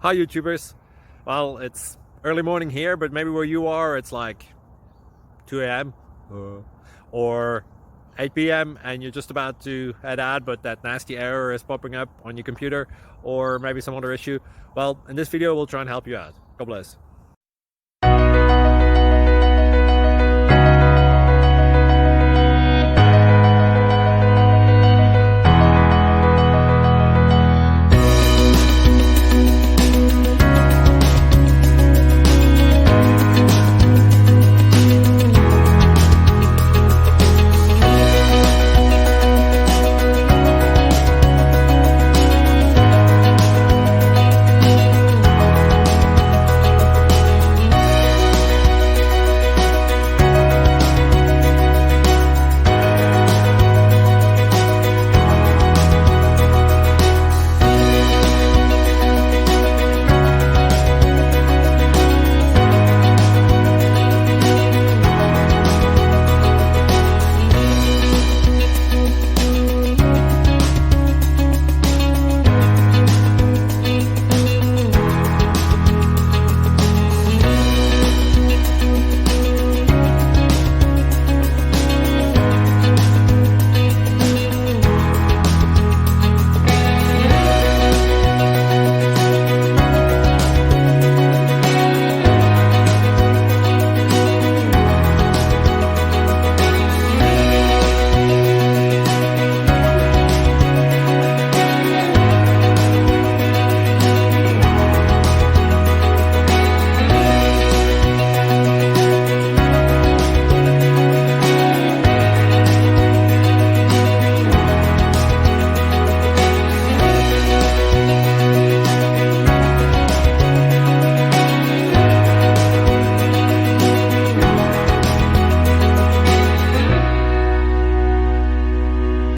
Hi YouTubers. Well, it's early morning here, but maybe where you are it's like 2 a.m. or 8 p.m. and you're just about to head out, but that nasty error is popping up on your computer, or maybe some other issue. Well, in this video we'll try and help you out. God bless.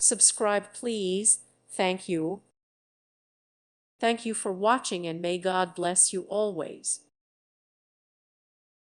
Subscribe, please. Thank you. Thank you for watching, and may God bless you always.